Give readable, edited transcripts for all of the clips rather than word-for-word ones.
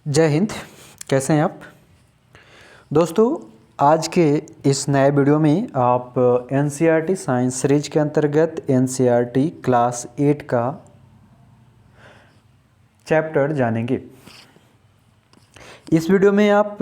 जय हिंद। कैसे हैं आप दोस्तों? आज के इस नए वीडियो में आप एनसीईआरटी साइंस सीरीज के अंतर्गत एनसीईआरटी क्लास 8 का चैप्टर जानेंगे। इस वीडियो में आप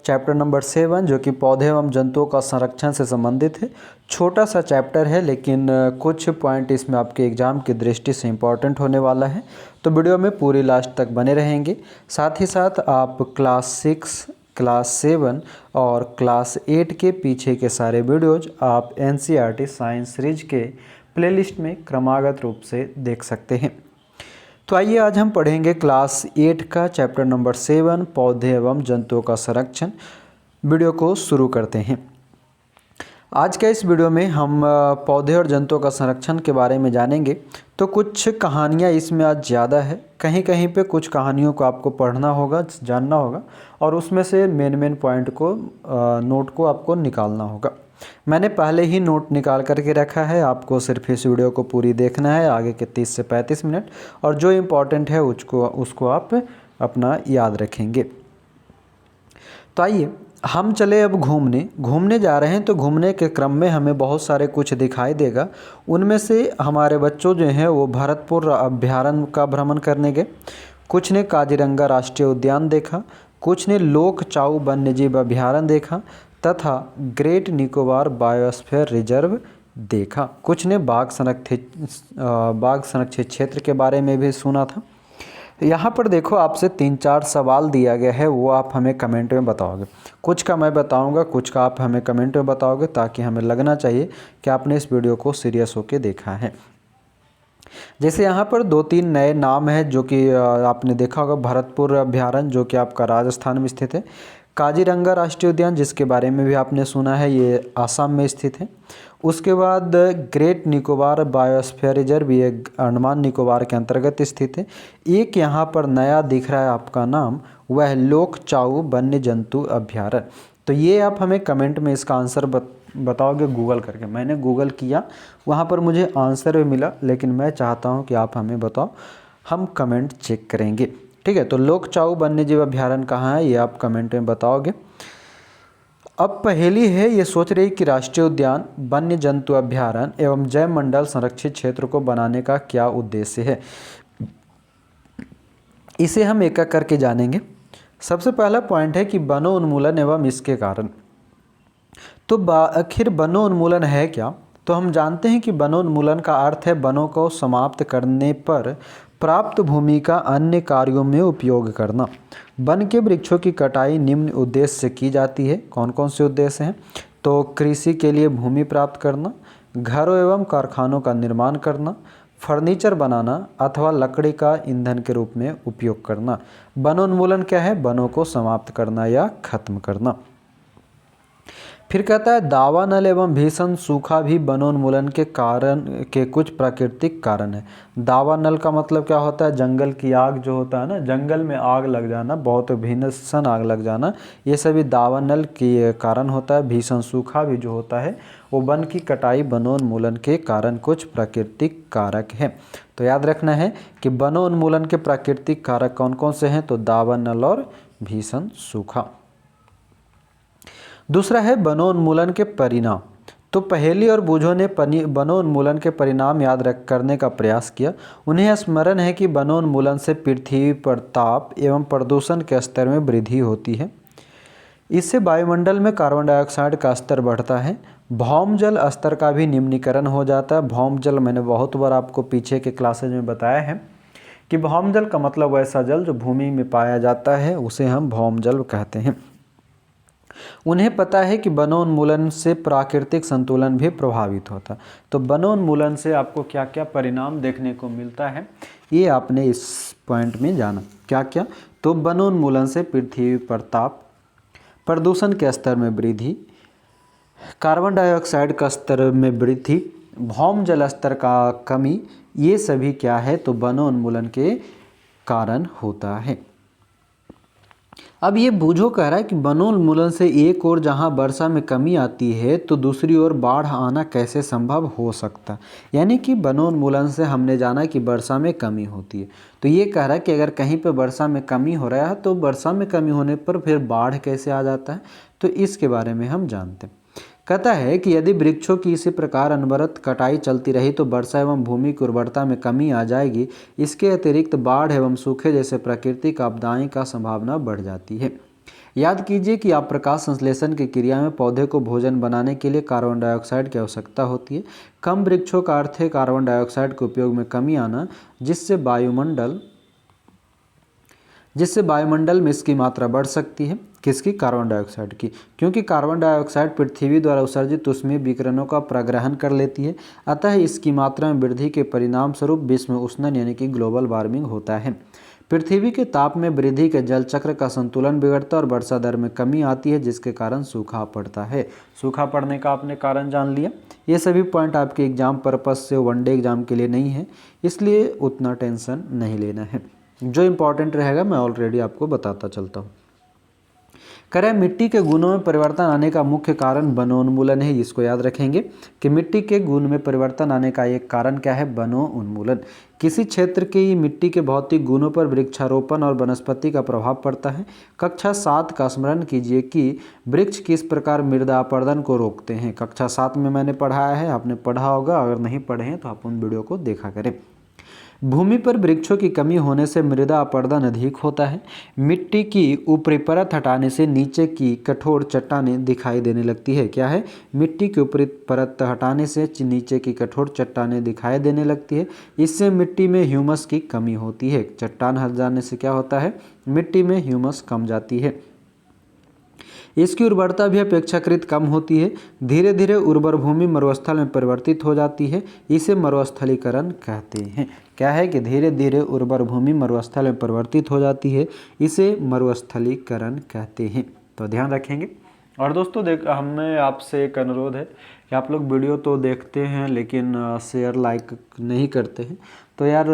चैप्टर नंबर 7 जो कि पौधे एवं जंतुओं का संरक्षण से संबंधित है, छोटा सा चैप्टर है लेकिन कुछ पॉइंट इसमें आपके एग्ज़ाम की दृष्टि से इम्पॉर्टेंट होने वाला है, तो वीडियो में पूरी लास्ट तक बने रहेंगे। साथ ही साथ आप क्लास 6, क्लास 7 और क्लास 8 के पीछे के सारे वीडियोज आप एनसीईआरटी साइंस सीरीज के प्लेलिस्ट में क्रमागत रूप से देख सकते हैं। तो आइए आज हम पढ़ेंगे क्लास 8 का चैप्टर नंबर 7 पौधे एवं जंतुओं का संरक्षण। वीडियो को शुरू करते हैं। आज के इस वीडियो में हम पौधे और जंतुओं का संरक्षण के बारे में जानेंगे। तो कुछ कहानियाँ इसमें आज ज़्यादा है, कहीं कहीं पे कुछ कहानियों को आपको पढ़ना होगा, जानना होगा और उसमें से मेन पॉइंट को नोट को आपको निकालना होगा। मैंने पहले ही नोट निकाल करके रखा है, आपको सिर्फ इस वीडियो को पूरी देखना है आगे के 30 से 35 मिनट, और जो इम्पोर्टेंट है उसको आप अपना याद रखेंगे। तो आइए हम चले अब घूमने जा रहे हैं। तो घूमने के क्रम में हमें बहुत सारे कुछ दिखाई देगा। उनमें से हमारे बच्चों जो हैं वो भरतपुर अभयारण्य का भ्रमण करने गए, कुछ ने काजीरंगा राष्ट्रीय उद्यान देखा, कुछ ने लोक चाउ वन्यजीव अभयारण्य देखा तथा ग्रेट निकोबार बायोस्फीयर रिजर्व देखा, कुछ ने बाघ संरक्षित क्षेत्र के बारे में भी सुना था। यहाँ पर देखो आपसे 3-4 सवाल दिया गया है, वो आप हमें कमेंट में बताओगे। कुछ का मैं बताऊँगा, कुछ का आप हमें कमेंट में बताओगे, ताकि हमें लगना चाहिए कि आपने इस वीडियो को सीरियस होकर देखा है। जैसे यहाँ पर 2-3 नए नाम हैं जो कि आपने देखा होगा। भरतपुर अभयारण्य जो कि आपका राजस्थान में स्थित है, काजीरंगा राष्ट्रीय उद्यान जिसके बारे में भी आपने सुना है, ये आसाम में स्थित है। उसके बाद ग्रेट निकोबार बायोस्फीयर रिजर्व, ये अंडमान निकोबार के अंतर्गत स्थित है। एक यहाँ पर नया दिख रहा है आपका नाम, वह लोक चाउ वन्य जंतु अभयारण्य। तो ये आप हमें कमेंट में इसका आंसर बताओगे गूगल करके। मैंने गूगल किया, वहाँ पर मुझे आंसर भी मिला, लेकिन मैं चाहता हूँ कि आप हमें बताओ, हम कमेंट चेक करेंगे। ठीक है, तो लोक चाउ वन्यजीव अभयारण्य कहाँ है ये आप कमेंट में बताओगे। अब पहेली है, ये सोच रही कि राष्ट्रीय उद्यान, वन्य जंतु अभयारण्य एवं जैव मंडल संरक्षित क्षेत्र को बनाने का क्या उद्देश्य है। इसे हम एक एक करके जानेंगे। सबसे पहला पॉइंट है कि वनोन्मूलन एवं इसके कारण। तो आखिर वनोन्मूलन है क्या? तो हम जानते हैं कि वनोन्मूलन का अर्थ है वनों को समाप्त करने पर प्राप्त भूमि का अन्य कार्यों में उपयोग करना। वन के वृक्षों की कटाई निम्न उद्देश्य से की जाती है। कौन कौन से उद्देश्य हैं? तो कृषि के लिए भूमि प्राप्त करना, घरों एवं कारखानों का निर्माण करना, फर्नीचर बनाना अथवा लकड़ी का ईंधन के रूप में उपयोग करना। वनोन्मूलन क्या है? वनों को समाप्त करना या खत्म करना। फिर कहता है दावानल एवं भीषण सूखा भी वनोन्मूलन के कारण के कुछ प्राकृतिक कारण है। दावानल का मतलब क्या होता है? जंगल की आग जो होता है ना, जंगल में आग लग जाना, बहुत भीषण आग लग जाना, ये सभी दावानल के कारण होता है। भीषण सूखा भी जो होता है वो वन की कटाई वनोन्मूलन के कारण कुछ प्राकृतिक कारक है। तो याद रखना है कि वनोन्मूलन के प्राकृतिक कारक कौन कौन से हैं? तो दावानल और भीषण सूखा। दूसरा है वनोन्मूलन के परिणाम। तो पहेली और बूझों ने वनोन्मूलन के परिणाम याद करने का प्रयास किया। उन्हें स्मरण है कि वनोन्मूलन से पृथ्वी पर ताप एवं प्रदूषण के स्तर में वृद्धि होती है। इससे वायुमंडल में कार्बन डाइऑक्साइड का स्तर बढ़ता है। भौमजल स्तर का भी निम्नीकरण हो जाता है। भौमजल मैंने बहुत बार आपको पीछे के क्लासेज में बताया है कि भौमजल का मतलब वैसा जल जो भूमि में पाया जाता है, उसे हम भौमजल कहते हैं। उन्हें पता है कि वनोन्मूलन से प्राकृतिक संतुलन भी प्रभावित होता है। तो वनोन्मूलन से आपको क्या क्या परिणाम देखने को मिलता है, ये आपने इस पॉइंट में जाना। क्या क्या? तो वनोन्मूलन से पृथ्वी पर ताप, प्रदूषण के स्तर में वृद्धि, कार्बन डाइऑक्साइड का स्तर में वृद्धि, भौम जल स्तर का कमी, ये सभी क्या है? तो वनोन्मूलन के कारण होता है। अब ये बूझो कह रहा है कि वनोन्मूलन से एक ओर जहाँ वर्षा में कमी आती है तो दूसरी ओर बाढ़ आना कैसे संभव हो सकता। यानी कि वनोन्मूलन से हमने जाना कि वर्षा में कमी होती है, तो ये कह रहा है कि अगर कहीं पे वर्षा में कमी हो रहा है तो वर्षा में कमी होने पर फिर बाढ़ कैसे आ जाता है, तो इसके बारे में हम जानते हैं। कहता है कि यदि वृक्षों की इसी प्रकार अनवरत कटाई चलती रही तो वर्षा एवं भूमि की उर्वरता में कमी आ जाएगी। इसके अतिरिक्त बाढ़ एवं सूखे जैसे प्राकृतिक आपदाएं का संभावना बढ़ जाती है। याद कीजिए कि आप प्रकाश संश्लेषण की क्रिया में पौधे को भोजन बनाने के लिए कार्बन डाइऑक्साइड की आवश्यकता होती है। कम वृक्षों का अर्थ है कार्बन डाइऑक्साइड के उपयोग में कमी आना, जिससे वायुमंडल में इसकी मात्रा बढ़ सकती है। किसकी? कार्बन डाइऑक्साइड की, क्योंकि कार्बन डाइऑक्साइड पृथ्वी द्वारा उत्सर्जित ऊष्मीय विकिरणों का प्रग्रहण कर लेती है। अतः इसकी मात्रा में वृद्धि के परिणाम स्वरूप विश्व में उष्णन यानी कि ग्लोबल वार्मिंग होता है। पृथ्वी के ताप में वृद्धि के जल चक्र का संतुलन बिगड़ता है और वर्षा दर में कमी आती है, जिसके कारण सूखा पड़ता है। सूखा पड़ने का आपने कारण जान लिया। ये सभी पॉइंट आपके एग्जाम पर्पज से वनडे एग्जाम के लिए नहीं है, इसलिए उतना टेंशन नहीं लेना है। जो इम्पोर्टेंट रहेगा मैं ऑलरेडी आपको बताता चलता हूँ। करें मिट्टी के गुणों में परिवर्तन आने का मुख्य कारण वनोन्मूलन है। इसको याद रखेंगे कि मिट्टी के गुण में परिवर्तन आने का एक कारण क्या है? वनोन्मूलन। किसी क्षेत्र की मिट्टी के भौतिक गुणों पर वृक्षारोपण और वनस्पति का प्रभाव पड़ता है। कक्षा 7 का स्मरण कीजिए कि वृक्ष किस प्रकार मृदा अपरदन को रोकते हैं। कक्षा 7 में मैंने पढ़ाया है, आपने पढ़ा होगा। अगर नहीं पढ़े हैं तो आप उन वीडियो को देखा करें। भूमि पर वृक्षों की कमी होने से मृदा अपरदन अधिक होता है। मिट्टी की ऊपरी परत हटाने से नीचे की कठोर चट्टानें दिखाई देने लगती है। क्या है? मिट्टी की ऊपरी परत हटाने से नीचे की कठोर चट्टानें दिखाई देने लगती है। इससे मिट्टी में ह्यूमस की कमी होती है। चट्टान हट जाने से क्या होता है? मिट्टी में ह्यूमस कम जाती है। इसकी उर्वरता भी अपेक्षाकृत कम होती है। धीरे धीरे उर्वर भूमि मरुस्थल में परिवर्तित हो जाती है। इसे मरुस्थलीकरण कहते हैं। क्या है कि धीरे धीरे उर्वर भूमि मरुस्थल में परिवर्तित हो जाती है, इसे मरुस्थलीकरण कहते हैं। तो ध्यान रखेंगे। और दोस्तों हमें आपसे एक अनुरोध है कि आप लोग वीडियो तो देखते हैं लेकिन शेयर लाइक नहीं करते हैं, तो यार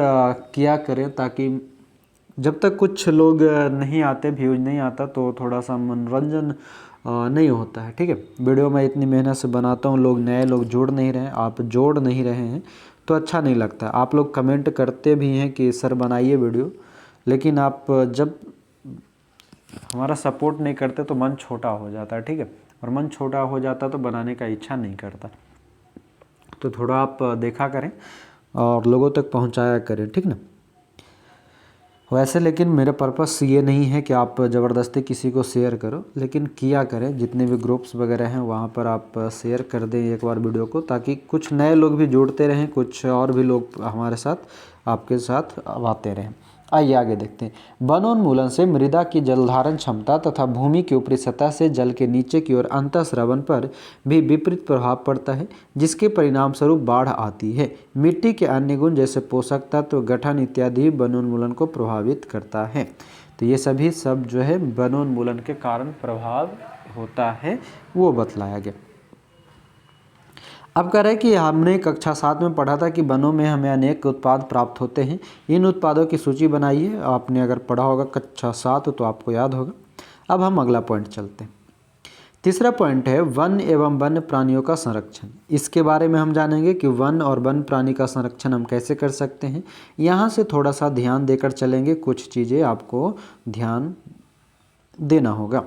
किया करें, ताकि जब तक कुछ लोग नहीं आते, व्यूज नहीं आता, तो थोड़ा सा मनोरंजन नहीं होता है। ठीक है, वीडियो मैं इतनी मेहनत से बनाता हूँ, लोग नए लोग जोड़ नहीं रहे हैं, आप जोड़ नहीं रहे हैं तो अच्छा नहीं लगता। आप लोग कमेंट करते भी हैं कि सर बनाइए वीडियो, लेकिन आप जब हमारा सपोर्ट नहीं करते तो मन छोटा हो जाता है। ठीक है, और मन छोटा हो जाता तो बनाने का इच्छा नहीं करता। तो थोड़ा आप देखा करें और लोगों तक पहुँचाया करें, ठीक ना। वैसे लेकिन मेरा पर्पस ये नहीं है कि आप ज़बरदस्ती किसी को शेयर करो, लेकिन किया करें। जितने भी ग्रुप्स वगैरह हैं वहाँ पर आप शेयर कर दें एक बार वीडियो को, ताकि कुछ नए लोग भी जुड़ते रहें, कुछ और भी लोग हमारे साथ आपके साथ आते रहें। आइए आगे देखते हैं। वनोन्मूलन से मृदा की जलधारण क्षमता तथा भूमि की ऊपरी सतह से जल के नीचे की ओर अंतःस्रवण पर भी विपरीत प्रभाव पड़ता है, जिसके परिणाम स्वरूप बाढ़ आती है। मिट्टी के अन्य गुण जैसे पोषक तत्व, गठन इत्यादि वनोन्मूलन को प्रभावित करता है। तो ये सभी सब जो है वनोन्मूलन के कारण प्रभाव होता है, वो बतलाया गया। अब कह रहे हैं कि हमने कक्षा 7 में पढ़ा था कि वनों में हमें अनेक उत्पाद प्राप्त होते हैं। इन उत्पादों की सूची बनाइए। आपने अगर पढ़ा होगा कक्षा 7 तो आपको याद होगा। अब हम अगला पॉइंट चलते हैं। तीसरा पॉइंट है वन एवं वन्य प्राणियों का संरक्षण। इसके बारे में हम जानेंगे कि वन और वन्य प्राणी का संरक्षण हम कैसे कर सकते हैं। यहाँ से थोड़ा सा ध्यान देकर चलेंगे, कुछ चीज़ें आपको ध्यान देना होगा।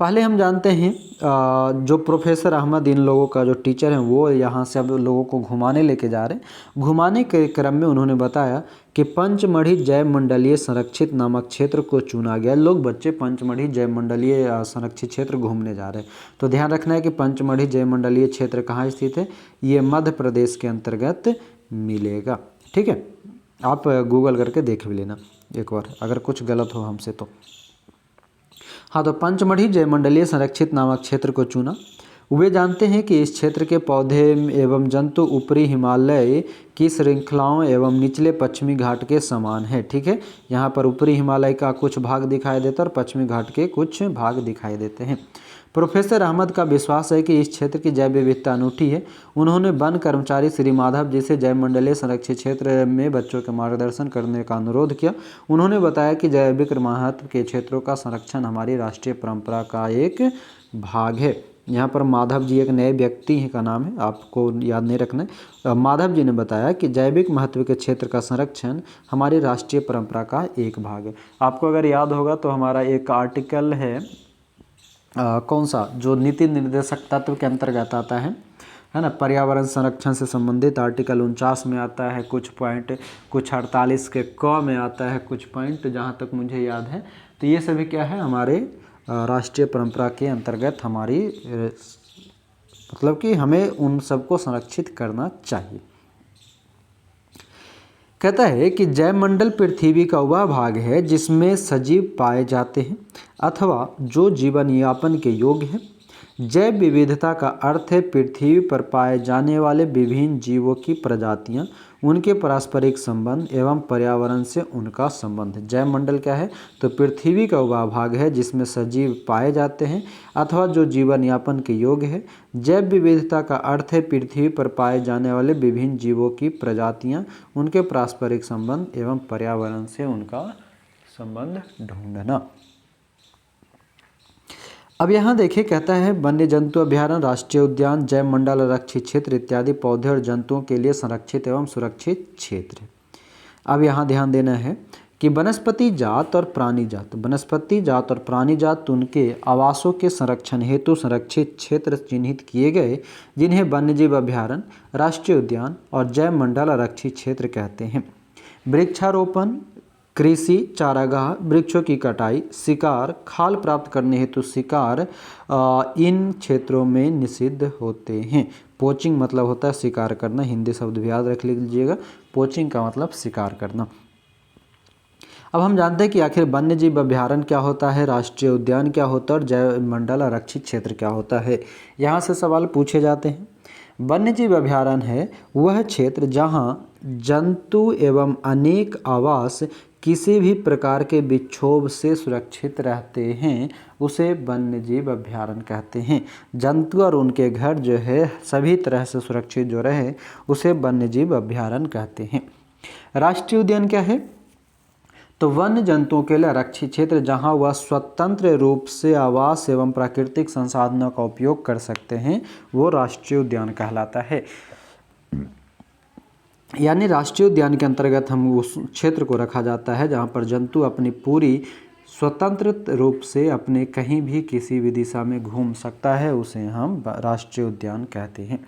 पहले हम जानते हैं जो प्रोफेसर अहमद इन लोगों का जो टीचर हैं वो यहाँ से अब लोगों को घुमाने लेके जा रहे हैं। घुमाने के क्रम में उन्होंने बताया कि पंचमढ़ी जैव मंडलीय संरक्षित नामक क्षेत्र को चुना गया। लोग बच्चे पंचमढ़ी जैव मंडलीय संरक्षित क्षेत्र घूमने जा रहे हैं। तो ध्यान रखना है कि पंचमढ़ी जैव मंडलीय क्षेत्र कहाँ स्थित है। ये मध्य प्रदेश के अंतर्गत मिलेगा। ठीक है, आप गूगल करके देख भी लेना एक बार, अगर कुछ गलत हो हमसे तो। हाँ, तो पंचमढ़ी जैवमंडलीय संरक्षित नामक क्षेत्र को चुना। वे जानते हैं कि इस क्षेत्र के पौधे एवं जंतु ऊपरी हिमालय की श्रृंखलाओं एवं निचले पश्चिमी घाट के समान है। ठीक है, यहाँ पर ऊपरी हिमालय का कुछ भाग दिखाई देता है और पश्चिमी घाट के कुछ भाग दिखाई देते हैं। प्रोफेसर अहमद का विश्वास है कि इस क्षेत्र की जैव विविधता अनूठी है। उन्होंने वन कर्मचारी श्री माधव जी से जैव मंडलीय संरक्षित क्षेत्र में बच्चों के मार्गदर्शन करने का अनुरोध किया। उन्होंने बताया कि जैविक महत्व के क्षेत्रों का संरक्षण हमारी राष्ट्रीय परंपरा का एक भाग है। यहाँ पर माधव जी एक नए व्यक्ति का नाम है, आपको याद नहीं रखना है। माधव जी ने बताया कि जैविक महत्व के क्षेत्र का संरक्षण हमारी राष्ट्रीय परंपरा का एक भाग है। आपको अगर याद होगा तो हमारा एक आर्टिकल है कौन सा, जो नीति निर्देशक तत्व के अंतर्गत आता है ना, पर्यावरण संरक्षण से संबंधित आर्टिकल 49 में आता है कुछ पॉइंट, कुछ 48 के क में आता है कुछ पॉइंट, जहाँ तक मुझे याद है। तो ये सभी क्या है, हमारे राष्ट्रीय परंपरा के अंतर्गत हमारी मतलब कि हमें उन सबको संरक्षित करना चाहिए। कहता है कि जैव मंडल पृथ्वी का वह भाग है जिसमें सजीव पाए जाते हैं अथवा जो जीवन यापन के योग्य है। जैव विविधता का अर्थ है पृथ्वी पर पाए जाने वाले विभिन्न जीवों की प्रजातियां, उनके पारस्परिक संबंध एवं पर्यावरण से उनका संबंध। जैव मंडल क्या है, तो पृथ्वी का वह भाग है जिसमें सजीव पाए जाते हैं अथवा जो जीवन यापन के योग्य है। जैव विविधता का अर्थ है पृथ्वी पर पाए जाने वाले विभिन्न जीवों की प्रजातियां, उनके पारस्परिक संबंध एवं पर्यावरण से उनका संबंध ढूंढना। अब यहाँ देखिए, कहता है वन्य जंतु अभ्यारण्य, राष्ट्रीय उद्यान, जैव मंडल, आरक्षित क्षेत्र इत्यादि पौधे और जंतुओं के लिए संरक्षित एवं सुरक्षित क्षेत्र। अब यहाँ ध्यान देना है कि वनस्पति जात और प्राणी जात, वनस्पति जात और प्राणी जात उनके आवासों के संरक्षण हेतु संरक्षित क्षेत्र चिन्हित किए गए, जिन्हें वन्यजीव अभ्यारण्य, राष्ट्रीय उद्यान और जैव मंडल आरक्षित क्षेत्र कहते हैं। वृक्षारोपण, कृषि, चारागाह, वृक्षों की कटाई, शिकार, खाल प्राप्त करने हेतु शिकार इन क्षेत्रों में निषिद्ध होते हैं। पोचिंग मतलब होता है शिकार करना, हिंदी शब्द भी याद रख लीजिएगा, पोचिंग का मतलब शिकार करना। अब हम जानते हैं कि आखिर वन्यजीव अभ्यारण्य क्या होता है, राष्ट्रीय उद्यान क्या होता है और जैव मंडल आरक्षित क्षेत्र क्या होता है। यहाँ से सवाल पूछे जाते हैं। वन्यजीव अभ्यारण्य है वह क्षेत्र जहाँ जंतु एवं अनेक आवास किसी भी प्रकार के विक्षोभ से सुरक्षित रहते हैं, उसे वन्यजीव अभ्यारण्य कहते हैं। जंतु और उनके घर जो है सभी तरह से सुरक्षित जो रहे, उसे वन्यजीव अभ्यारण्य कहते हैं। राष्ट्रीय उद्यान क्या है, तो वन्य जंतुओं के लिए आरक्षित क्षेत्र जहां वह स्वतंत्र रूप से आवास एवं प्राकृतिक संसाधनों का उपयोग कर सकते हैं, वो राष्ट्रीय उद्यान कहलाता है। यानी राष्ट्रीय उद्यान के अंतर्गत हम उस क्षेत्र को रखा जाता है जहां पर जंतु अपनी पूरी स्वतंत्र रूप से अपने कहीं भी किसी भी दिशा में घूम सकता है, उसे हम राष्ट्रीय उद्यान कहते हैं।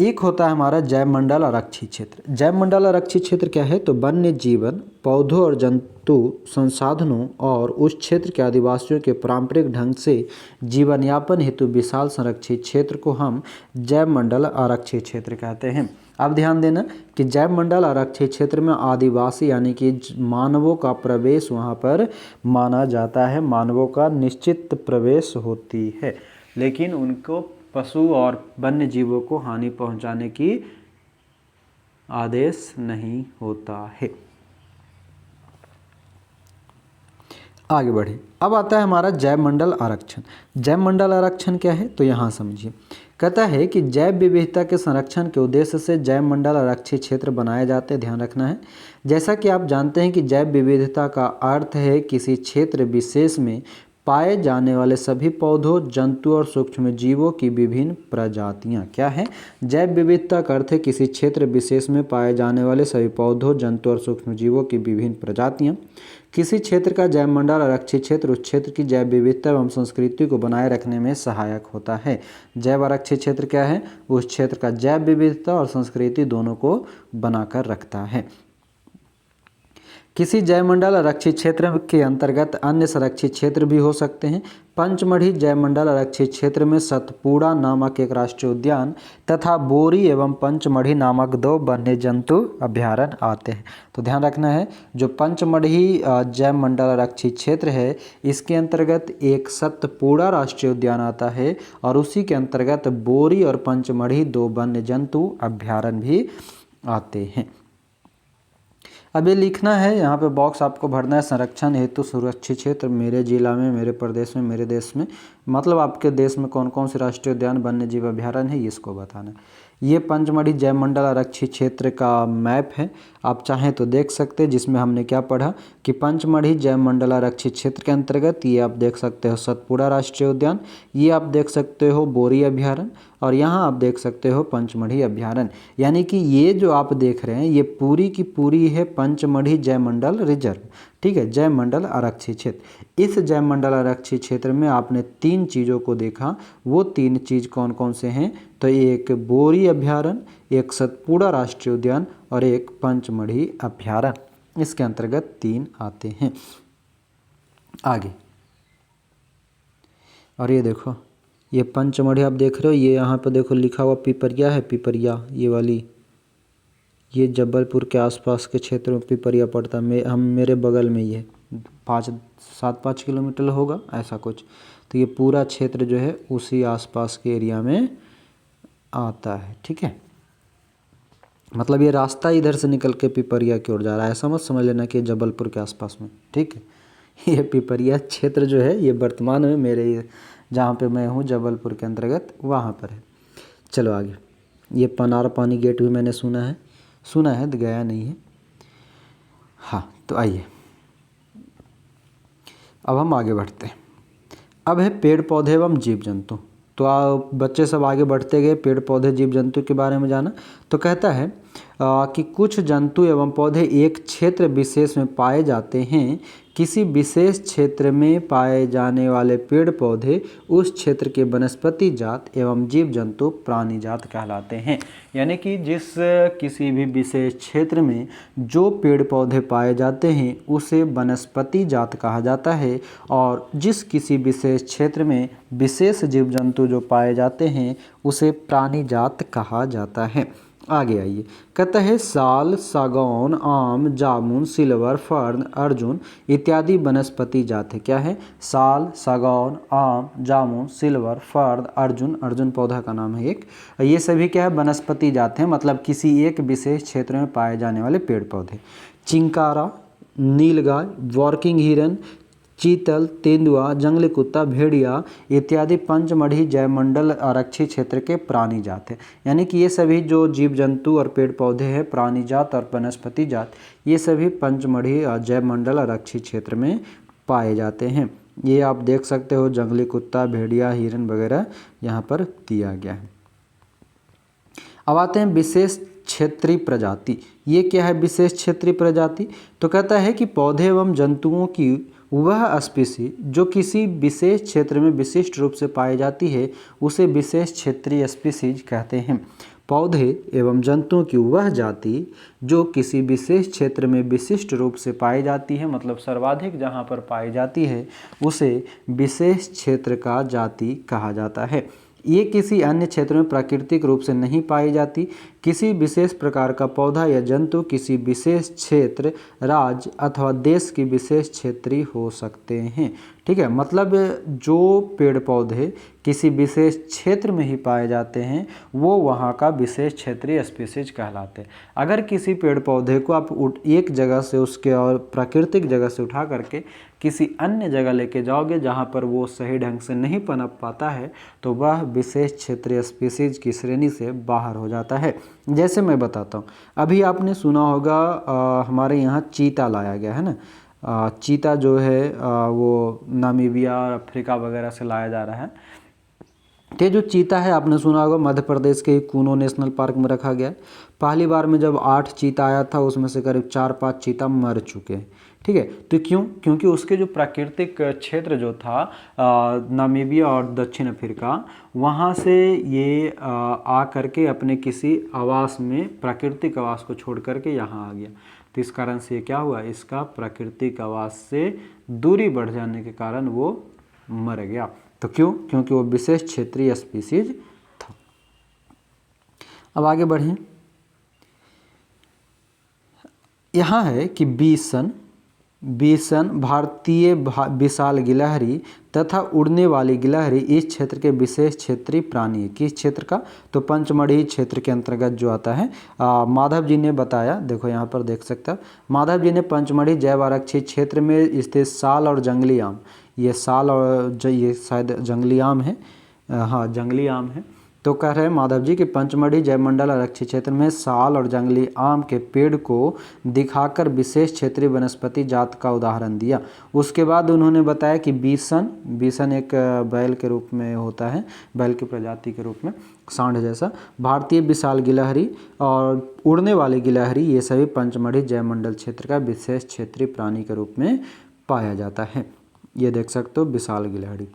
एक होता है हमारा जैव मंडल आरक्षित क्षेत्र। जैव मंडल आरक्षित क्षेत्र क्या है, तो वन्य जीवन, पौधों और जंतु संसाधनों और उस क्षेत्र के आदिवासियों के पारंपरिक ढंग से जीवन यापन हेतु विशाल संरक्षित क्षेत्र को हम जैव मंडल आरक्षित क्षेत्र कहते हैं। अब ध्यान देना कि जैव मंडल आरक्षित क्षेत्र में आदिवासी यानी कि मानवों का प्रवेश वहाँ पर माना जाता है, मानवों का निश्चित प्रवेश होती है, लेकिन उनको पशु और वन्य जीवों को हानि पहुंचाने की आदेश नहीं होता है। आगे बढ़े, अब आता है हमारा जैव मंडल आरक्षण। जैव मंडल आरक्षण क्या है, तो यहाँ समझिए। कहता है कि जैव विविधता के संरक्षण के उद्देश्य से जैव मंडल आरक्षित क्षेत्र बनाए जाते हैं, ध्यान रखना है। जैसा कि आप जानते हैं कि जैव विविधता का अर्थ है किसी क्षेत्र विशेष में पाए जाने वाले सभी पौधों, जंतु और सूक्ष्म जीवों की विभिन्न प्रजातियां। क्या है, जैव विविधता का अर्थ है किसी क्षेत्र विशेष में पाए जाने वाले सभी पौधों, जंतु और सूक्ष्म जीवों की विभिन्न प्रजातियां। किसी क्षेत्र का जैव मंडल आरक्षित क्षेत्र उस क्षेत्र की जैव विविधता एवं संस्कृति को बनाए रखने में सहायक होता है। जैव आरक्षित क्षेत्र क्या है, उस क्षेत्र का जैव विविधता और संस्कृति दोनों को बनाकर रखता है। किसी जैव मंडल आरक्षित क्षेत्र के अंतर्गत अन्य संरक्षित क्षेत्र भी हो सकते हैं। पंचमढ़ी जैव मंडल आरक्षित क्षेत्र में सतपुड़ा नामक एक राष्ट्रीय उद्यान तथा बोरी एवं पंचमढ़ी नामक 2 वन्य जंतु अभ्यारण्य आते हैं। तो ध्यान रखना है, जो पंचमढ़ी जैव मंडल आरक्षित क्षेत्र है, इसके अंतर्गत एक सतपुड़ा राष्ट्रीय उद्यान आता है और उसी के अंतर्गत बोरी और पंचमढ़ी 2 वन्य जंतु अभ्यारण्य भी आते हैं। अब ये लिखना है, यहाँ पे बॉक्स आपको भरना है, संरक्षण हेतु सुरक्षित क्षेत्र मेरे जिला में, मेरे प्रदेश में, मेरे देश में, मतलब आपके देश में कौन कौन से राष्ट्रीय उद्यान वन्य जीव अभयारण्य है, इसको बताना है। ये पंचमढ़ी जैवमंडल आरक्षित क्षेत्र का मैप है, आप चाहें तो देख सकते हैं, जिसमें हमने क्या पढ़ा कि पंचमढ़ी जैवमंडल आरक्षित क्षेत्र के अंतर्गत ये आप देख सकते हो सतपुड़ा राष्ट्रीय उद्यान, ये आप देख सकते हो बोरी अभयारण्य, और यहाँ आप देख सकते हो पंचमढ़ी अभयारण्य। यानी कि ये जो आप देख रहे हैं ये पूरी की पूरी है पंचमढ़ी जैवमंडल रिजर्व, ठीक है, जैवमंडल आरक्षित क्षेत्र। इस जैवमंडल आरक्षित क्षेत्र में आपने 3 चीज़ों को देखा, वो 3 चीज़ कौन कौन से हैं, तो एक बोरी अभयारण्य, एक सतपुड़ा राष्ट्रीय उद्यान और एक पंचमढ़ी अभयारण्य, इसके अंतर्गत 3 आते हैं। आगे, और ये देखो ये पंचमढ़ी आप देख रहे हो, ये यहाँ पर देखो लिखा हुआ पिपरिया है, पिपरिया ये वाली, ये जबलपुर के आसपास के क्षेत्र में पिपरिया पड़ता है, मेरे बगल में ये 5 किलोमीटर होगा ऐसा कुछ, तो ये पूरा क्षेत्र जो है उसी आसपास के एरिया में आता है, ठीक है। मतलब ये रास्ता इधर से निकल के पिपरिया की ओर जा रहा है, ऐसा मत समझ लेना कि जबलपुर के आसपास में, ठीक है। ये पिपरिया क्षेत्र जो है ये वर्तमान में मेरे जहाँ पे मैं हूँ जबलपुर के अंतर्गत वहाँ पर है। चलो आगे, ये पनार पानी गेट भी मैंने सुना है तो गया नहीं है। हाँ, तो आइए अब हम आगे बढ़ते हैं। अब है पेड़ पौधे एवं जीव जंतु। तो आप बच्चे सब आगे बढ़ते गए, पेड़ पौधे जीव जंतु के बारे में जाना। तो कहता है कि कुछ जंतु एवं पौधे एक क्षेत्र विशेष में पाए जाते हैं। किसी विशेष क्षेत्र में पाए जाने वाले पेड़ पौधे उस क्षेत्र के वनस्पति जात एवं जीव जंतु प्राणी जात कहलाते हैं। यानी कि जिस किसी भी विशेष क्षेत्र में जो पेड़ पौधे पाए जाते हैं उसे वनस्पति जात कहा जाता है, और जिस किसी विशेष क्षेत्र में विशेष जीव जंतु जो पाए जाते हैं उसे प्राणी जात कहा जाता है। आगे आइए, कहता है साल, सागौन, आम, जामुन, सिल्वर, फर्न, अर्जुन इत्यादि वनस्पति जात है। क्या है? साल, सागौन, आम, जामुन, सिल्वर, फर्न, अर्जुन, अर्जुन पौधा का नाम है एक, ये सभी क्या है? वनस्पति जात हैं, मतलब किसी एक विशेष क्षेत्र में पाए जाने वाले पेड़ पौधे। चिंकारा, नीलगाय, वर्किंग हिरन, चीतल, तेंदुआ, जंगली कुत्ता, भेड़िया इत्यादि पंचमढ़ी जैवमंडल आरक्षित क्षेत्र के प्राणी जात है। यानी कि ये सभी जो जीव जंतु और पेड़ पौधे हैं, प्राणी जात और वनस्पति जात, ये सभी पंचमढ़ी जैवमंडल आरक्षित क्षेत्र में पाए जाते हैं। ये आप देख सकते हो, जंगली कुत्ता, भेड़िया, हिरन वगैरह यहाँ पर दिया गया है। अब आते हैं विशेष क्षेत्रीय प्रजाति। ये क्या है विशेष क्षेत्रीय प्रजाति? तो कहता है कि पौधे एवं जंतुओं की वह स्पीसी जो किसी विशेष क्षेत्र में विशिष्ट रूप से पाई जाती है उसे विशेष क्षेत्रीय स्पीसीज कहते हैं। पौधे एवं जंतुओं की वह जाति जो किसी विशेष क्षेत्र में विशिष्ट रूप से पाई जाती है, मतलब सर्वाधिक जहाँ पर पाई जाती है, उसे विशेष क्षेत्र का जाति कहा जाता है। ये किसी अन्य क्षेत्र में प्राकृतिक रूप से नहीं पाई जाती। किसी विशेष प्रकार का पौधा या जंतु किसी विशेष क्षेत्र, राज्य अथवा देश की विशेष क्षेत्रीय हो सकते हैं। ठीक है, मतलब जो पेड़ पौधे किसी विशेष क्षेत्र में ही पाए जाते हैं वो वहाँ का विशेष क्षेत्रीय स्पीसीज कहलाते हैं। अगर किसी पेड़ पौधे को आप एक जगह से उसके और प्राकृतिक जगह से उठा करके किसी अन्य जगह लेके जाओगे जहाँ पर वो सही ढंग से नहीं पनप पाता है तो वह विशेष क्षेत्रीय स्पीसीज की श्रेणी से बाहर हो जाता है। जैसे मैं बताता हूँ, अभी आपने सुना होगा हमारे यहाँ चीता लाया गया है ना। चीता जो है वो नामीबिया और अफ्रीका वगैरह से लाया जा रहा है। ये जो चीता है आपने सुना होगा मध्य प्रदेश के कूनो नेशनल पार्क में रखा गया है। पहली बार में जब 8 चीता आया था उसमें से करीब 4-5 चीता मर चुके हैं। ठीक है, तो क्यों? क्योंकि उसके जो प्राकृतिक क्षेत्र जो था नामीबिया और दक्षिण अफ्रीका, वहाँ से ये आ करके अपने किसी आवास में, प्राकृतिक आवास को छोड़ करके यहाँ आ गया। तो इस कारण से क्या हुआ, इसका प्राकृतिक आवास से दूरी बढ़ जाने के कारण वो मर गया। तो क्यों? क्योंकि वो विशेष क्षेत्रीय स्पीसीज था। अब आगे बढ़ें। यहाँ है कि बिसन, बीसन, भारतीय विशाल गिलहरी तथा उड़ने वाली गिलहरी इस क्षेत्र के विशेष क्षेत्रीय प्राणी है। किस क्षेत्र का? तो पंचमढ़ी क्षेत्र के अंतर्गत जो आता है। माधव जी ने बताया, देखो यहाँ पर देख सकते हैं, माधव जी ने पंचमढ़ी जैव आरक्षित क्षेत्र में स्थित साल और जंगली आम, ये साल और ये शायद जंगली आम है, हाँ जंगली आम है। तो कह रहे हैं माधव जी कि पंचमढ़ी जैवमंडल आरक्षित क्षेत्र में साल और जंगली आम के पेड़ को दिखाकर विशेष क्षेत्रीय वनस्पति जात का उदाहरण दिया। उसके बाद उन्होंने बताया कि बीसन एक बैल के रूप में होता है, बैल की प्रजाति के रूप में, सांड जैसा। भारतीय विशाल गिलहरी और उड़ने वाली गिलहरी, ये सभी पंचमढ़ी जैवमंडल क्षेत्र का विशेष क्षेत्रीय प्राणी के रूप में पाया जाता है। ये देख सकते हो विशाल गिलहरी।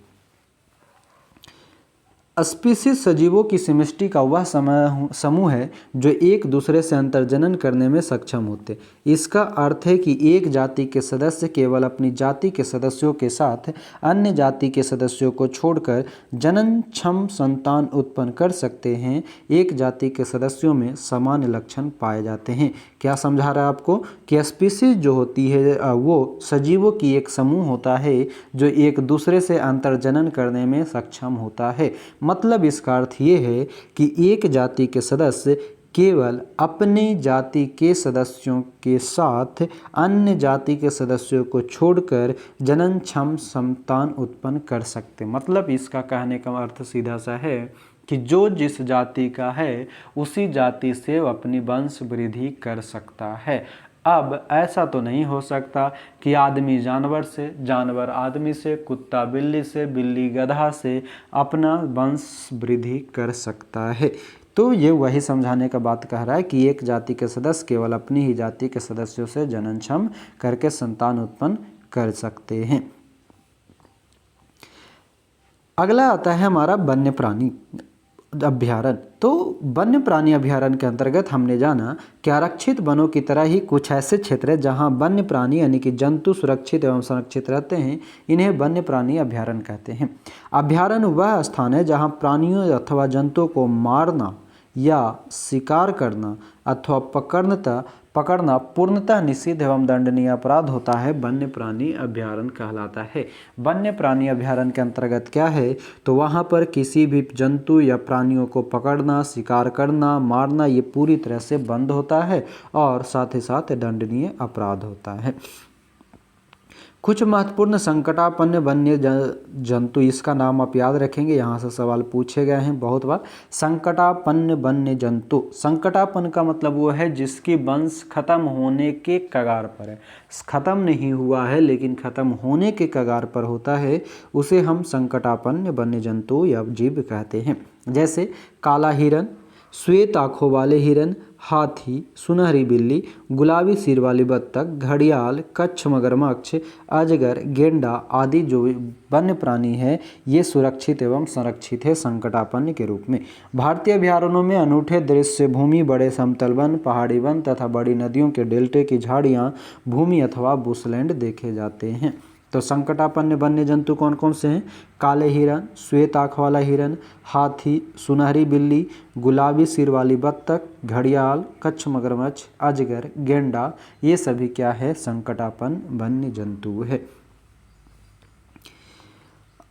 स्पीसीज सजीवों की समष्टि का वह समूह है जो एक दूसरे से अंतर्जनन करने में सक्षम होते। इसका अर्थ है कि एक जाति के सदस्य केवल अपनी जाति के सदस्यों के साथ अन्य जाति के सदस्यों को छोड़कर जननक्षम संतान उत्पन्न कर सकते हैं। एक जाति के सदस्यों में सामान्य लक्षण पाए जाते हैं। क्या समझा रहा है आपको कि स्पीसीज जो होती है वो सजीवों की एक समूह होता है जो एक दूसरे से अंतर्जनन करने में सक्षम होता है। मतलब इसका अर्थ ये है कि एक जाति के सदस्य केवल अपनी जाति के सदस्यों के साथ अन्य जाति के सदस्यों को छोड़कर जननक्षम संतान उत्पन्न कर सकते। मतलब इसका कहने का अर्थ सीधा सा है कि जो जिस जाति का है उसी जाति से वो अपनी वंश वृद्धि कर सकता है। अब ऐसा तो नहीं हो सकता कि आदमी जानवर से, जानवर आदमी से, कुत्ता बिल्ली से, बिल्ली गधा से अपना वंश वृद्धि कर सकता है। तो ये वही समझाने का बात कह रहा है कि एक जाति के सदस्य केवल अपनी ही जाति के सदस्यों से जननक्षम करके संतान उत्पन्न कर सकते हैं। अगला आता है हमारा वन्य प्राणी अभ्यारण्य। तो वन्य प्राणी अभ्यारण्य के अंतर्गत हमने जाना कि आरक्षित वनों की तरह ही कुछ ऐसे क्षेत्र हैं जहां वन्य प्राणी यानी कि जंतु सुरक्षित एवं संरक्षित रहते हैं। इन्हें वन्य प्राणी अभ्यारण्य कहते हैं। अभ्यारण्य वह स्थान है जहां प्राणियों अथवा जंतुओं को मारना या शिकार करना अथवा पकड़ना पूर्णतः निषिद्ध एवं दंडनीय अपराध होता है। वन्य प्राणी अभ्यारण्य कहलाता है। वन्य प्राणी अभ्यारण्य के अंतर्गत क्या है? तो वहाँ पर किसी भी जंतु या प्राणियों को पकड़ना, शिकार करना, मारना ये पूरी तरह से बंद होता है और साथ ही साथ दंडनीय अपराध होता है। कुछ महत्वपूर्ण संकटापन्न वन्य जंतु, इसका नाम आप याद रखेंगे, यहाँ से सवाल पूछे गए हैं बहुत बार। संकटापन्न वन्य जंतु, संकटापन्न का मतलब वो है जिसकी वंश खत्म होने के कगार पर है, खत्म नहीं हुआ है लेकिन खत्म होने के कगार पर होता है, उसे हम संकटापन्न वन्य जंतु या जीव कहते हैं। जैसे काला हिरन, श्वेत आँखों वाले हिरन, हाथी, सुनहरी बिल्ली, गुलाबी सिर वाली बत्तख, घड़ियाल, कच्छ मगरमच्छ, अजगर, गेंडा आदि जो वन्य प्राणी है ये सुरक्षित एवं संरक्षित है संकटापन्न के रूप में। भारतीय अभयारण्यों में अनूठे दृश्य भूमि, बड़े समतल वन, पहाड़ी वन तथा बड़ी नदियों के डेल्टे की झाड़ियाँ, भूमि अथवा बुशलैंड देखे जाते हैं। तो संकटापन्न वन्य जंतु कौन कौन से हैं? काले हिरन, श्वेत आँख वाला हिरन, हाथी, सुनहरी बिल्ली, गुलाबी सिर वाली बत्तख, घड़ियाल, कच्छ मगरमच्छ, अजगर, गेंडा, ये सभी क्या है? संकटापन्न वन्य जंतु है।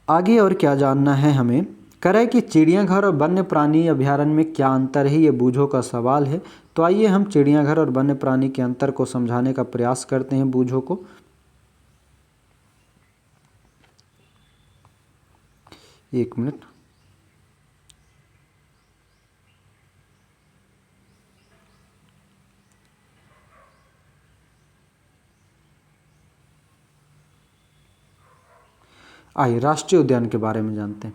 आगे और क्या जानना है हमें? करें कि चिड़ियाघर और वन्य प्राणी अभ्यारण्य में क्या अंतर है, ये बूझो का सवाल है। तो आइए हम चिड़ियाघर और वन्य प्राणी के अंतर को समझाने का प्रयास करते हैं बूझो को। एक मिनट। आइए राष्ट्रीय उद्यान के बारे में जानते हैं।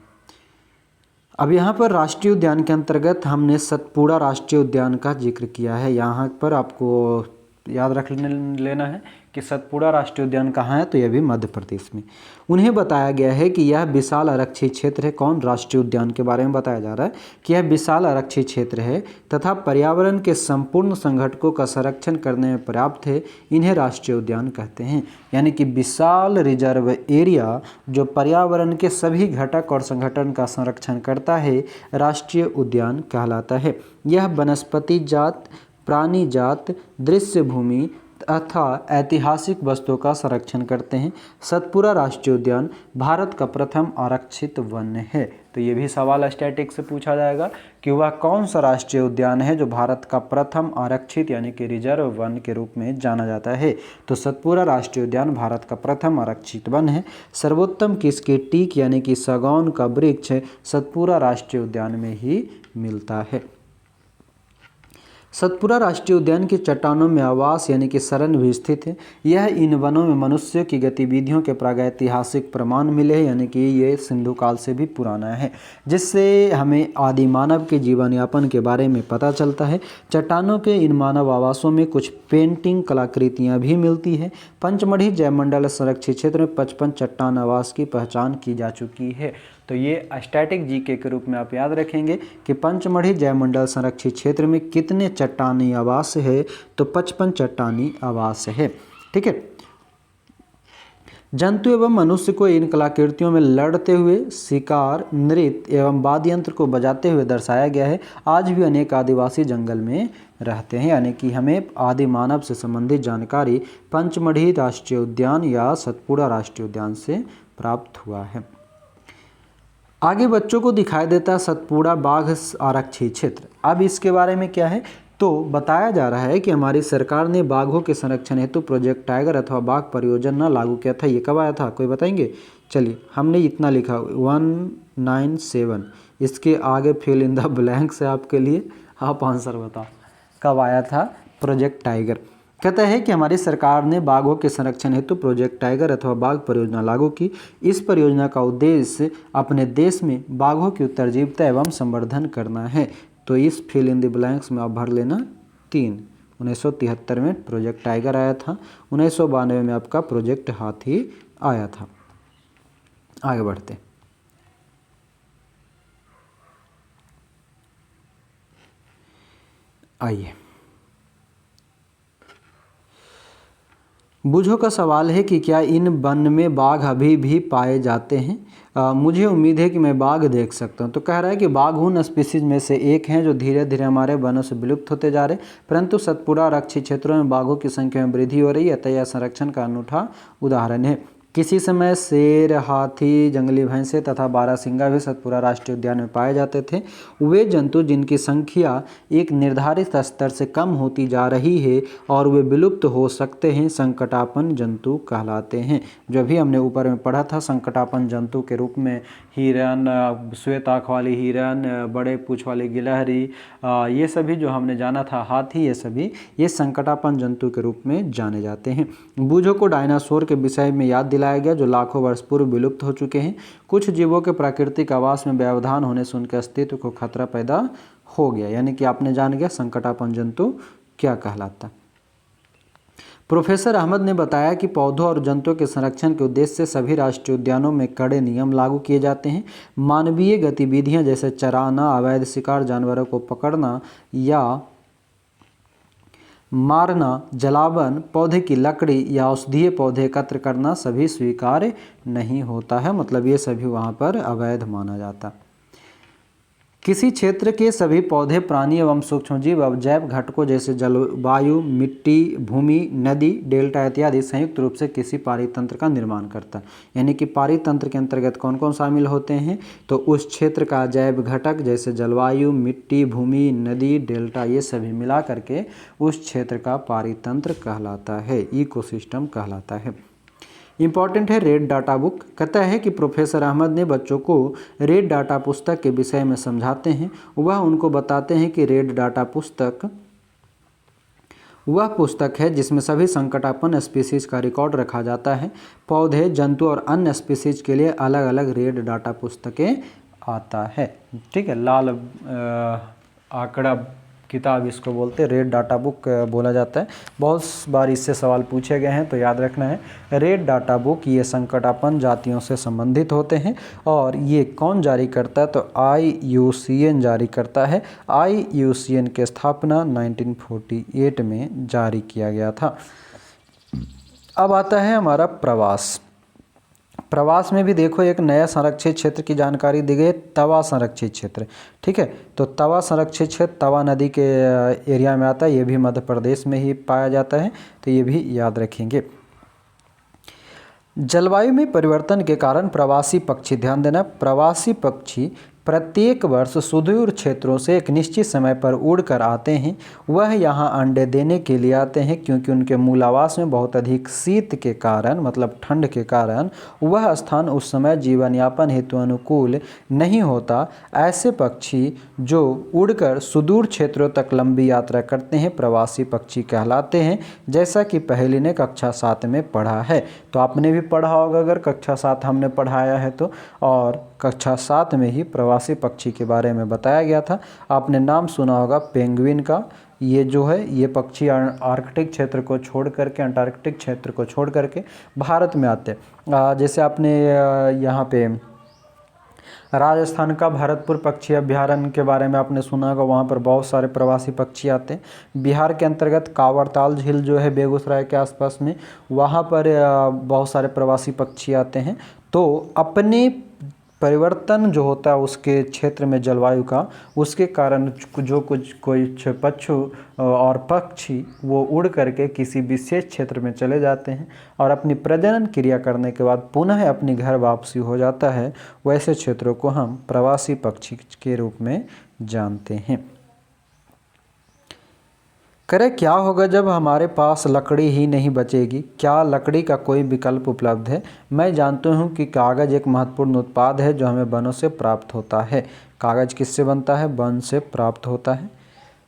अब यहाँ पर राष्ट्रीय उद्यान के अंतर्गत हमने सतपुड़ा राष्ट्रीय उद्यान का जिक्र किया है। यहाँ पर आपको याद रख लेना है कि सतपुड़ा राष्ट्रीय उद्यान कहाँ है, तो यह भी मध्य प्रदेश में। उन्हें बताया गया है कि यह विशाल आरक्षित क्षेत्र है। कौन? राष्ट्रीय उद्यान के बारे में बताया जा रहा है कि यह विशाल आरक्षित क्षेत्र है तथा पर्यावरण के संपूर्ण संघटकों का संरक्षण करने में पर्याप्त है। इन्हें राष्ट्रीय उद्यान कहते हैं। यानी कि विशाल रिजर्व एरिया जो पर्यावरण के सभी घटक और संगठन का संरक्षण करता है, राष्ट्रीय उद्यान कहलाता है। यह वनस्पति जात, प्राणी जात, दृश्य भूमि तथा ऐतिहासिक वस्तुओं का संरक्षण करते हैं। सतपुरा राष्ट्रीय उद्यान भारत का प्रथम आरक्षित वन है। तो ये भी सवाल स्टैटिक से पूछा जाएगा कि वह कौन सा राष्ट्रीय उद्यान है जो भारत का प्रथम आरक्षित यानी कि रिजर्व वन के रूप में जाना जाता है। तो सतपुरा राष्ट्रीय उद्यान भारत का प्रथम आरक्षित वन है। सर्वोत्तम किसके टीक यानी कि सागौन का वृक्ष सतपुरा राष्ट्रीय उद्यान में ही मिलता है। सतपुरा राष्ट्रीय उद्यान की चट्टानों में आवास यानी कि शरण भी स्थित है। यह इन वनों में मनुष्य की गतिविधियों के प्रागैतिहासिक प्रमाण मिले हैं, यानी कि ये सिंधु काल से भी पुराना है, जिससे हमें आदि मानव के जीवन यापन के बारे में पता चलता है। चट्टानों के इन मानव आवासों में कुछ पेंटिंग कलाकृतियाँ भी मिलती है। पंचमढ़ी जैवमंडल संरक्षित क्षेत्र में 55 चट्टान आवास की पहचान की जा चुकी है। तो ये स्टैटिक जीके के रूप में आप याद रखेंगे कि पंचमढ़ी जैवमंडल संरक्षित क्षेत्र में कितने चट्टानी आवास है, तो 55 चट्टानी आवास है। ठीक है। जंतु एवं मनुष्य को इन कलाकृतियों में लड़ते हुए, शिकार, नृत्य एवं वाद्य यंत्र को बजाते हुए दर्शाया गया है। आज भी अनेक आदिवासी जंगल में रहते हैं, यानी कि हमें आदि मानव से संबंधित जानकारी पंचमढ़ी राष्ट्रीय उद्यान या सतपुरा राष्ट्रीय उद्यान से प्राप्त हुआ है। आगे बच्चों को दिखाई देता है सतपुड़ा बाघ आरक्षित क्षेत्र। अब इसके बारे में क्या है, तो बताया जा रहा है कि हमारी सरकार ने बाघों के संरक्षण हेतु प्रोजेक्ट टाइगर अथवा बाघ परियोजना लागू किया था। ये कब आया था, कोई बताएंगे? चलिए, हमने इतना लिखा 197, इसके आगे फिल इन द ब्लैंक्स है आपके लिए, आप आंसर बताओ कब आया था प्रोजेक्ट टाइगर। कहता है कि हमारी सरकार ने बाघों के संरक्षण हेतु प्रोजेक्ट टाइगर अथवा बाघ परियोजना लागू की। इस परियोजना का उद्देश्य अपने देश में बाघों की उत्तरजीविता एवं संवर्धन करना है। तो इस फिल इन द ब्लैंक्स में आप भर लेना 3। 1973 में प्रोजेक्ट टाइगर आया था, 1992 में आपका प्रोजेक्ट हाथी आया था। आगे बढ़ते, आइए बूझो का सवाल है कि क्या इन वन में बाघ अभी भी पाए जाते हैं? मुझे उम्मीद है कि मैं बाघ देख सकता हूं। तो कह रहा है कि बाघ उन स्पीसीज में से एक हैं जो धीरे धीरे हमारे वनों से विलुप्त होते जा रहे, परंतु सतपुड़ा आरक्षित क्षेत्रों में बाघों की संख्या में वृद्धि हो रही है। अतः यह संरक्षण का अनूठा उदाहरण है। किसी समय शेर, हाथी, जंगली भैंसे तथा बारहसिंगा भी सतपुड़ा राष्ट्रीय उद्यान में पाए जाते थे। वे जंतु जिनकी संख्या एक निर्धारित स्तर से कम होती जा रही है और वे विलुप्त हो सकते हैं, संकटापन्न जंतु कहलाते हैं। जो भी हमने ऊपर में पढ़ा था, संकटापन्न जंतु के रूप में हिरन, श्वेत आँख वाली हिरन, बड़े पूँछ वाली गिलहरी, ये सभी जो हमने जाना था, हाथी, ये सभी ये संकटापन्न जंतु के रूप में जाने जाते हैं। बूझो को डायनासोर के विषय में याद दिलाया गया जो लाखों वर्ष पूर्व विलुप्त हो चुके हैं। कुछ जीवों के प्राकृतिक आवास में व्यवधान होने से उनके अस्तित्व को खतरा पैदा हो गया, यानी कि आपने जान गया संकटापन्न जंतु क्या कहलाता। प्रोफेसर अहमद ने बताया कि पौधों और जंतुओं के संरक्षण के उद्देश्य से सभी राष्ट्रीय उद्यानों में कड़े नियम लागू किए जाते हैं। मानवीय गतिविधियां जैसे चराना, अवैध शिकार, जानवरों को पकड़ना या मारना, जलावन, पौधे की लकड़ी या औषधीय पौधे एकत्र करना सभी स्वीकार्य नहीं होता है। मतलब ये सभी वहाँ पर अवैध माना जाता। किसी क्षेत्र के सभी पौधे, प्राणी एवं सूक्ष्मजीव और जैव घटकों जैसे जलवायु, मिट्टी, भूमि, नदी, डेल्टा इत्यादि संयुक्त रूप से किसी पारितंत्र का निर्माण करता है। यानी कि पारितंत्र के अंतर्गत कौन कौन शामिल होते हैं, तो उस क्षेत्र का जैव घटक जैसे जलवायु, मिट्टी, भूमि, नदी, डेल्टा, ये सभी मिला करके उस क्षेत्र का पारितंत्र कहलाता है, इकोसिस्टम कहलाता है। इम्पॉर्टेंट है रेड डाटा बुक। कहता है कि प्रोफेसर अहमद ने बच्चों को रेड डाटा पुस्तक के विषय में समझाते हैं। वह उनको बताते हैं कि रेड डाटा पुस्तक वह पुस्तक है जिसमें सभी संकटापन्न स्पीसीज का रिकॉर्ड रखा जाता है। पौधे, जंतु और अन्य स्पीसीज के लिए अलग अलग रेड डाटा पुस्तकें आता है। ठीक है, लाल आंकड़ा किताब इसको बोलते हैं, रेड डाटा बुक बोला जाता है। बहुत बार इससे सवाल पूछे गए हैं, तो याद रखना है रेड डाटा बुक ये संकटापन्न जातियों से संबंधित होते हैं। और ये कौन जारी करता है, तो IUCN जारी करता है। IUCN की स्थापना 1948 में जारी किया गया था। अब आता है हमारा प्रवास। प्रवास में भी देखो एक नया संरक्षित क्षेत्र की जानकारी दी गई है, तवा संरक्षित क्षेत्र। ठीक है, तो तवा संरक्षित क्षेत्र तवा नदी के एरिया में आता है, ये भी मध्य प्रदेश में ही पाया जाता है, तो ये भी याद रखेंगे। जलवायु में परिवर्तन के कारण प्रवासी पक्षी, ध्यान देना, प्रवासी पक्षी प्रत्येक वर्ष सुदूर क्षेत्रों से एक निश्चित समय पर उड़कर आते हैं। वह यहाँ अंडे देने के लिए आते हैं, क्योंकि उनके मूल आवास में बहुत अधिक शीत के कारण, मतलब ठंड के कारण, वह स्थान उस समय जीवन यापन हेतु अनुकूल नहीं होता। ऐसे पक्षी जो उड़कर सुदूर क्षेत्रों तक लंबी यात्रा करते हैं प्रवासी पक्षी कहलाते हैं, जैसा कि पहली ने कक्षा 7 में पढ़ा है। तो आपने भी पढ़ा होगा अगर कक्षा 7 हमने पढ़ाया है तो, और कक्षा 7 में ही प्रवासी पक्षी के बारे में बताया गया था। आपने नाम सुना होगा पेंगुइन का। ये जो है ये पक्षी आर्कटिक क्षेत्र को छोड़ करके, अंटार्कटिक क्षेत्र को छोड़ करके भारत में आते हैं। जैसे आपने यहाँ पे राजस्थान का भरतपुर पक्षी अभ्यारण्य के बारे में आपने सुना होगा, वहाँ पर बहुत सारे प्रवासी पक्षी आते हैं। बिहार के अंतर्गत कांवरताल झील जो है बेगूसराय के आसपास में, वहाँ पर बहुत सारे प्रवासी पक्षी आते हैं। तो अपने परिवर्तन जो होता है उसके क्षेत्र में जलवायु का, उसके कारण जो कुछ पक्षु और पक्षी वो उड़ करके किसी विशेष क्षेत्र में चले जाते हैं और अपनी प्रजनन क्रिया करने के बाद पुनः अपनी घर वापसी हो जाता है। वैसे क्षेत्रों को हम प्रवासी पक्षी के रूप में जानते हैं। करें क्या होगा जब हमारे पास लकड़ी ही नहीं बचेगी? क्या लकड़ी का कोई विकल्प उपलब्ध है? मैं जानता हूँ कि कागज़ एक महत्वपूर्ण उत्पाद है जो हमें वनों से प्राप्त होता है। कागज़ किससे बनता है? वन से प्राप्त होता है।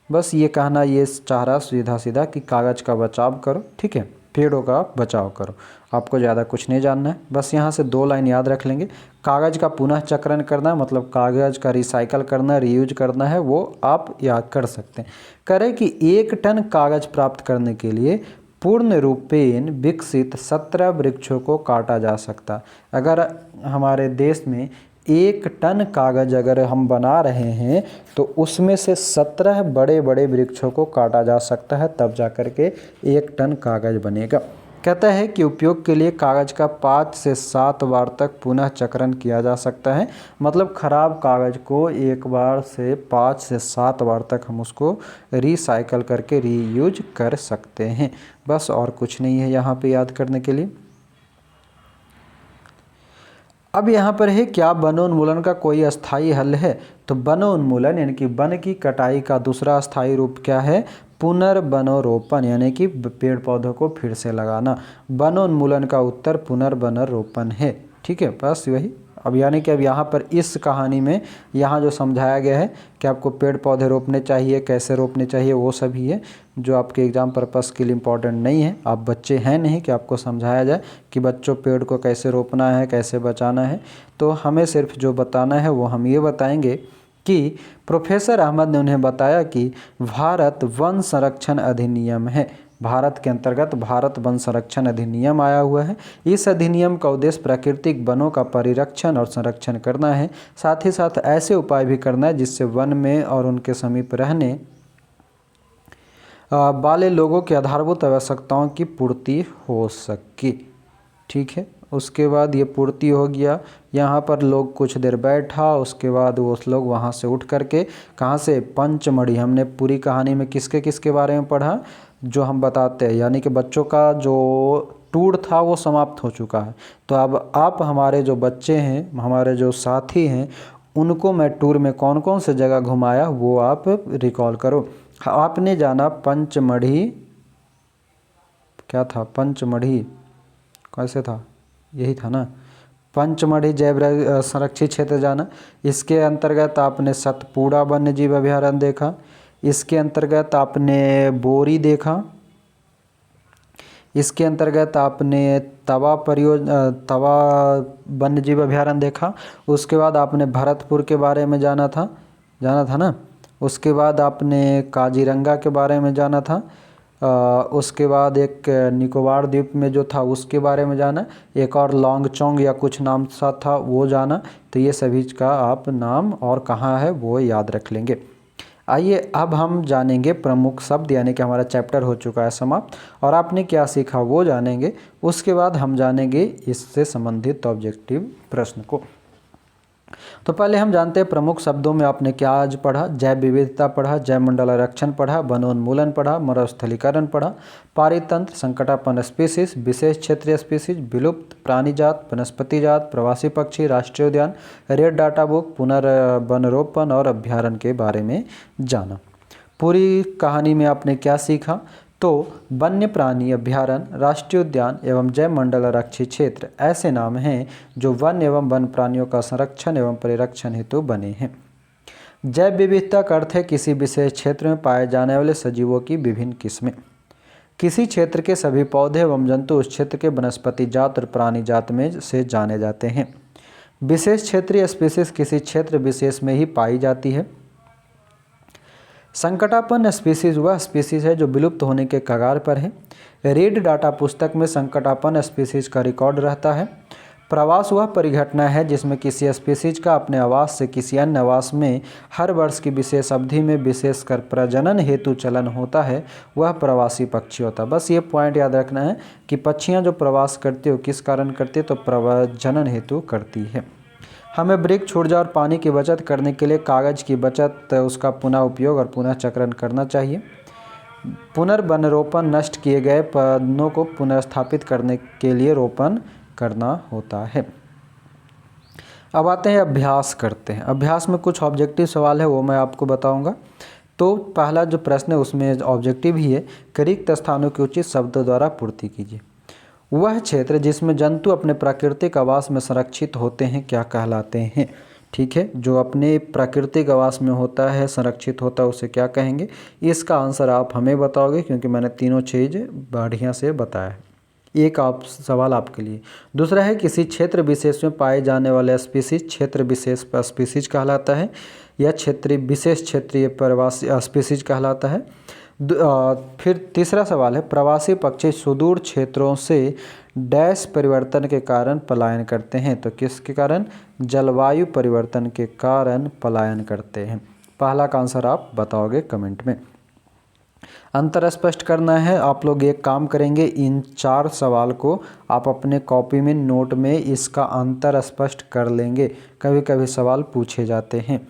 बस ये कहना ये चाह रहा सीधा सीधा कि कागज़ का बचाव करो, ठीक है, पेड़ों का बचाव करो। आपको ज़्यादा कुछ नहीं जानना है, बस यहाँ से 2 लाइन याद रख लेंगे। कागज़ का पुनः चक्रण करना, मतलब कागज़ का रिसाइकल करना, रीयूज करना है, वो आप याद कर सकते हैं। करें कि 1 टन कागज़ प्राप्त करने के लिए पूर्ण रूपेण विकसित 17 वृक्षों को काटा जा सकता। अगर हमारे देश में 1 टन कागज़ अगर हम बना रहे हैं तो उसमें से 17 बड़े बड़े वृक्षों को काटा जा सकता है, तब जा कर के 1 टन कागज़ बनेगा। कहता है कि उपयोग के लिए कागज़ का 5 से 7 बार तक पुनः चक्रण किया जा सकता है। मतलब ख़राब कागज़ को 1 बार से 5 से 7 बार तक हम उसको रिसाइकल करके रीयूज कर सकते हैं। बस और कुछ नहीं है यहाँ पे याद करने के लिए। अब यहाँ पर है क्या वनोन्मूलन का कोई अस्थायी हल है? तो वनोन्मूलन यानी कि वन की कटाई का दूसरा अस्थायी रूप क्या है? पुनर्वनरोपण, यानी कि पेड़ पौधों को फिर से लगाना। वनोन्मूलन का उत्तर पुनर्वनरोपण है, ठीक है, बस वही। अब यानी कि अब यहाँ पर इस कहानी में यहाँ जो समझाया गया है कि आपको पेड़ पौधे रोपने चाहिए, कैसे रोपने चाहिए, वो सभी है जो आपके एग्ज़ाम पर्पस के लिए इम्पोर्टेंट नहीं है। आप बच्चे हैं नहीं कि आपको समझाया जाए कि बच्चों पेड़ को कैसे रोपना है, कैसे बचाना है। तो हमें सिर्फ जो बताना है वो हम ये बताएंगे कि प्रोफेसर अहमद ने उन्हें बताया कि भारत वन संरक्षण अधिनियम है। भारत के अंतर्गत भारत वन संरक्षण अधिनियम आया हुआ है। इस अधिनियम का उद्देश्य प्राकृतिक वनों का परिरक्षण और संरक्षण करना है। साथ ही साथ ऐसे उपाय भी करना है जिससे वन में और उनके समीप रहने वाले लोगों की आधारभूत आवश्यकताओं की पूर्ति हो सके, ठीक है। उसके बाद ये पूर्ति हो गया, यहाँ पर लोग कुछ देर बैठा, उसके बाद वो लोग वहाँ से उठ करके कहाँ से? पंचमढ़ी। हमने पूरी कहानी में किसके किसके बारे में पढ़ा जो हम बताते हैं, यानी कि बच्चों का जो टूर था वो समाप्त हो चुका है। तो अब आप हमारे जो बच्चे हैं, हमारे जो साथी हैं, उनको मैं टूर में कौन कौन से जगह घुमाया वो आप रिकॉल करो। आपने जाना पंचमढ़ी, क्या था? पंचमढ़ी कैसे था? यही था ना, पंचमढ़ी जैव संरक्षित क्षेत्र जाना। इसके अंतर्गत आपने सतपुड़ा वन्य जीव अभ्यारण्य देखा। इसके अंतर्गत आपने बोरी देखा। इसके अंतर्गत आपने तवा वन्य जीव अभ्यारण्य देखा। उसके बाद आपने भरतपुर के बारे में जाना था ना। उसके बाद आपने काजीरंगा के बारे में जाना था। उसके बाद एक निकोबार द्वीप में जो था उसके बारे में जाना। एक और लॉन्गचोंग या कुछ नाम सा था वो जाना। तो ये सभी का आप नाम और कहाँ है वो याद रख लेंगे। आइए अब हम जानेंगे प्रमुख शब्द, यानी कि हमारा चैप्टर हो चुका है समाप्त और आपने क्या सीखा वो जानेंगे। उसके बाद हम जानेंगे इससे संबंधित ऑब्जेक्टिव प्रश्न को। तो पहले हम जानते हैं प्रमुख शब्दों में आपने क्या आज पढ़ा। जैव विविधता पढ़ा, जैव मंडल आरक्षण पढ़ा, वनोन्मूलन पढ़ा, मरुस्थलीकरण पढ़ा, पारितंत्र, संकटापन्न स्पीसीज, विशेष क्षेत्रीय स्पीसीज, विलुप्त प्राणी जात, वनस्पति जात, प्रवासी पक्षी, राष्ट्रीय उद्यान, रेड डाटा बुक, पुनर्वनरोपण और अभ्यारण्य के बारे में जाना। पूरी कहानी में आपने क्या सीखा? तो वन्य प्राणी अभ्यारण्य, राष्ट्रीय उद्यान एवं जैव मंडल आरक्षित क्षेत्र ऐसे नाम हैं जो वन एवं वन प्राणियों का संरक्षण एवं परिरक्षण हेतु बने हैं। जैव विविधता का अर्थ है किसी विशेष क्षेत्र में पाए जाने वाले सजीवों की विभिन्न किस्में। किसी क्षेत्र के सभी पौधे एवं जंतु उस क्षेत्र के वनस्पति जात और प्राणी जात में से जाने जाते हैं। विशेष क्षेत्रीय स्पीसीज किसी क्षेत्र विशेष में ही पाई जाती है। संकटापन्न स्पीसीज वह स्पीसीज है जो विलुप्त होने के कगार पर है। रेड डाटा पुस्तक में संकटापन्न स्पीसीज का रिकॉर्ड रहता है। प्रवास वह परिघटना है जिसमें किसी स्पीसीज का अपने आवास से किसी अन्य आवास में हर वर्ष की विशेष अवधि में विशेषकर प्रजनन हेतु चलन होता है, वह प्रवासी पक्षी होता है। बस ये पॉइंट याद रखना है कि पक्षियाँ जो प्रवास करती हो किस कारण करती है, तो प्रजनन हेतु करती है। हमें वृक्ष ऊर्जा और पानी की बचत करने के लिए कागज़ की बचत, उसका पुनः उपयोग और पुनः चक्रण करना चाहिए। पुनर्वनरोपण नष्ट किए गए पौधों को पुनर्स्थापित करने के लिए रोपण करना होता है। अब आते हैं अभ्यास करते हैं। अभ्यास में कुछ ऑब्जेक्टिव सवाल है वो मैं आपको बताऊंगा। तो पहला जो प्रश्न है उसमें ऑब्जेक्टिव ही है कि रिक्त स्थानों की उचित शब्दों द्वारा पूर्ति कीजिए। वह क्षेत्र जिसमें जंतु अपने प्राकृतिक आवास में संरक्षित होते हैं क्या कहलाते हैं? ठीक है, जो अपने प्राकृतिक आवास में होता है, संरक्षित होता है, उसे क्या कहेंगे? इसका आंसर आप हमें बताओगे क्योंकि मैंने तीनों चीज़ बढ़िया से बताया है। एक आप सवाल आपके लिए। दूसरा है किसी क्षेत्र विशेष में पाए जाने वाले स्पीसीज क्षेत्र विशेष स्पीसीज कहलाता है या क्षेत्रीय विशेष क्षेत्रीय प्रवासी स्पीसीज कहलाता है। फिर तीसरा सवाल है प्रवासी पक्षी सुदूर क्षेत्रों से डैश परिवर्तन के कारण पलायन करते हैं, तो किसके कारण? जलवायु परिवर्तन के कारण पलायन करते हैं। पहला का आंसर आप बताओगे कमेंट में। अंतर स्पष्ट करना है। आप लोग एक काम करेंगे, इन 4 सवाल को आप अपने कॉपी में नोट में इसका अंतर स्पष्ट कर लेंगे, कभी कभी सवाल पूछे जाते हैं।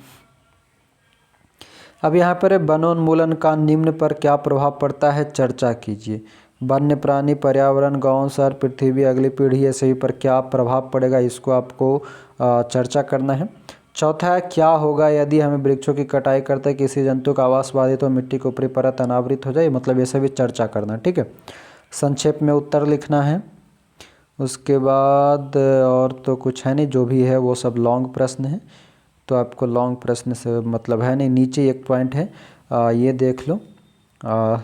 अब यहाँ पर वनोन्मूलन का निम्न पर क्या प्रभाव पड़ता है, चर्चा कीजिए। वन्य प्राणी, पर्यावरण, गांव, शहर, पृथ्वी, अगली पीढ़ी, ये सभी पर क्या प्रभाव पड़ेगा, इसको आपको चर्चा करना है। चौथा है क्या होगा यदि हमें वृक्षों की कटाई करते किसी जंतु का आवास बाधित हो, मिट्टी की ऊपरी परत अनावृत हो जाए, मतलब ये सभी चर्चा करना। ठीक है, संक्षेप में उत्तर लिखना है। उसके बाद और तो कुछ है नहीं, जो भी है वो सब लॉन्ग प्रश्न है, तो आपको लॉन्ग प्रश्न से मतलब है नहीं। नीचे एक पॉइंट है, ये देख लो,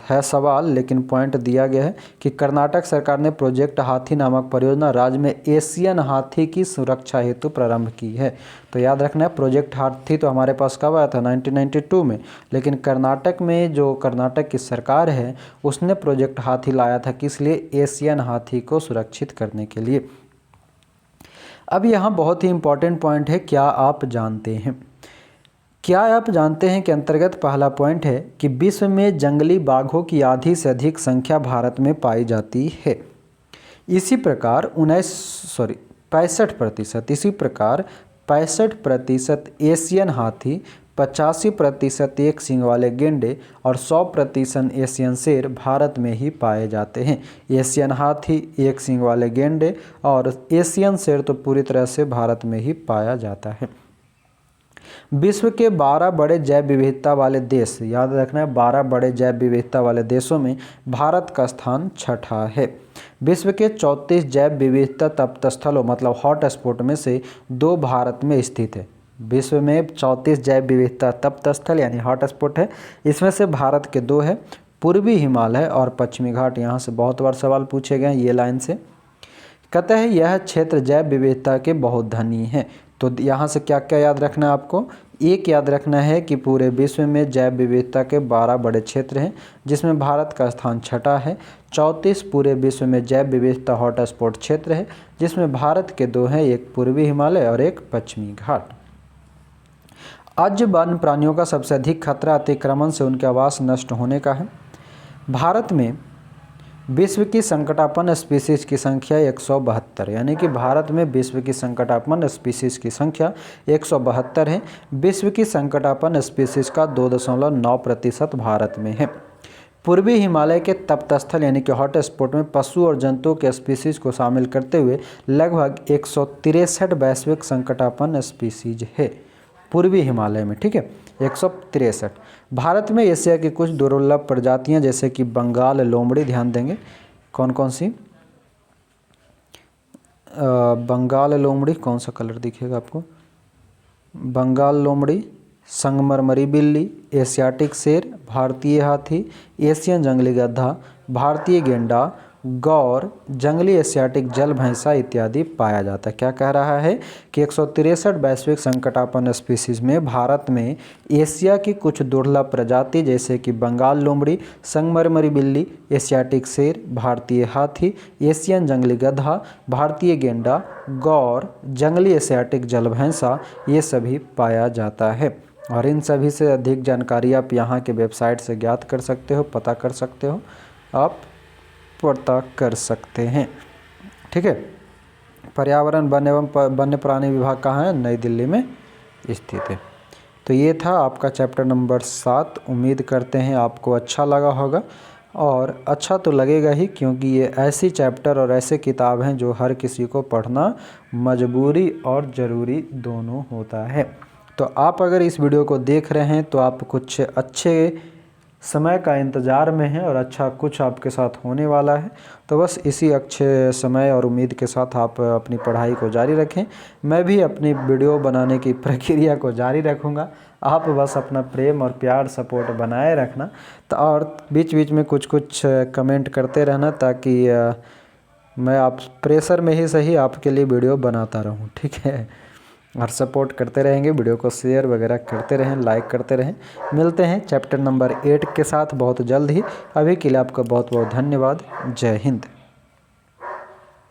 है सवाल लेकिन पॉइंट दिया गया है कि कर्नाटक सरकार ने प्रोजेक्ट हाथी नामक परियोजना राज्य में एशियन हाथी की सुरक्षा हेतु प्रारंभ की है। तो याद रखना है प्रोजेक्ट हाथी तो हमारे पास कब आया था, 1992 में, लेकिन कर्नाटक में जो कर्नाटक की सरकार है उसने प्रोजेक्ट हाथी लाया था, किस लिए? एशियन हाथी को सुरक्षित करने के लिए। अब यहाँ बहुत ही इम्पॉर्टेंट पॉइंट है, क्या आप जानते हैं, क्या आप जानते हैं कि अंतर्गत पहला पॉइंट है कि विश्व में जंगली बाघों की आधी से अधिक संख्या भारत में पाई जाती है। इसी प्रकार 65%, इसी प्रकार 65% एशियन हाथी, 85% एक सींग वाले गेंडे और 100% एशियन शेर भारत में ही पाए जाते हैं। एशियन हाथी, एक सींग वाले गेंडे और एशियन शेर तो पूरी तरह से भारत में ही पाया जाता है। विश्व के 12 बड़े जैव विविधता वाले देश, याद रखना है 12 बड़े जैव विविधता वाले देशों में भारत का स्थान 6ठा है। विश्व के 34 जैव विविधता तप्तस्थलों मतलब हॉट स्पॉट में से 2 भारत में स्थित है। विश्व में 34 जैव विविधता तप्तस्थल यानी हॉट स्पॉट है, इसमें से भारत के 2 है, पूर्वी हिमालय और पश्चिमी घाट। यहाँ से बहुत बार सवाल पूछे गए ये लाइन से। कहते हैं यह क्षेत्र जैव विविधता के बहुत धनी है। तो यहाँ से क्या क्या याद रखना है आपको? एक याद रखना है कि पूरे विश्व में जैव विविधता के 12 बड़े क्षेत्र हैं जिसमें भारत का स्थान 6ठा है। 34 पूरे विश्व में जैव विविधता हॉट स्पॉट क्षेत्र है जिसमें भारत के 2 हैं, एक पूर्वी हिमालय और एक पश्चिमी घाट। आज वन प्राणियों का सबसे अधिक खतरा अतिक्रमण से उनके आवास नष्ट होने का है। भारत में विश्व की संकटापन्न स्पीसीज की संख्या 172, यानी कि भारत में विश्व की संकटापन्न स्पीसीज की संख्या 172 है। विश्व की संकटापन्न स्पीसीज का 2.9% भारत में है। पूर्वी हिमालय के तप्तस्थल यानी कि हॉट स्पॉट में पशु और जंतुओं के स्पीसीज को शामिल करते हुए लगभग 163 वैश्विक संकटापन्न स्पीसीज है पूर्वी हिमालय में, ठीक है, 163। भारत में एशिया की कुछ दुर्लभ प्रजातियां जैसे कि बंगाल लोमड़ी, ध्यान देंगे कौन कौन सी, बंगाल लोमड़ी, कौन सा कलर दिखेगा आपको, बंगाल लोमड़ी, संगमरमरी बिल्ली, एशियाटिक शेर, भारतीय हाथी, एशियन जंगली गधा, भारतीय गेंडा, गौर, जंगली एशियाटिक जल भैंसा इत्यादि पाया जाता है। क्या कह रहा है कि 163 वैश्विक संकटापन्न स्पीसीज में भारत में एशिया की कुछ दुर्लभ प्रजाति जैसे कि बंगाल लोमड़ी, संगमरमरी बिल्ली, एशियाटिक शेर, भारतीय हाथी, एशियन जंगली गधा, भारतीय गेंडा, गौर, जंगली एशियाटिक जल भैंसा, ये सभी पाया जाता है। और इन सभी से अधिक जानकारी आप यहाँ के वेबसाइट से ज्ञात कर सकते हो, पता कर सकते हो, आप पता कर सकते हैं, ठीक है। पर्यावरण वन एवं वन्य प्राणी विभाग कहाँ है, नई दिल्ली में स्थित है। तो ये था आपका चैप्टर नंबर 7। उम्मीद करते हैं आपको अच्छा लगा होगा, और अच्छा तो लगेगा ही क्योंकि ये ऐसी चैप्टर और ऐसे किताब हैं जो हर किसी को पढ़ना मजबूरी और ज़रूरी दोनों होता है। तो आप अगर इस वीडियो को देख रहे हैं तो आप कुछ अच्छे समय का इंतज़ार में हैं और अच्छा कुछ आपके साथ होने वाला है। तो बस इसी अच्छे समय और उम्मीद के साथ आप अपनी पढ़ाई को जारी रखें। मैं भी अपनी वीडियो बनाने की प्रक्रिया को जारी रखूँगा। आप बस अपना प्रेम और प्यार सपोर्ट बनाए रखना, तो और बीच बीच में कुछ कुछ कमेंट करते रहना ताकि मैं आप प्रेशर में ही सही आपके लिए वीडियो बनाता रहूँ, ठीक है। और सपोर्ट करते रहेंगे, वीडियो को शेयर वगैरह करते रहें, लाइक करते रहें। मिलते हैं चैप्टर नंबर 8 के साथ बहुत जल्द ही। अभी के लिए आपका बहुत बहुत धन्यवाद। जय हिंद।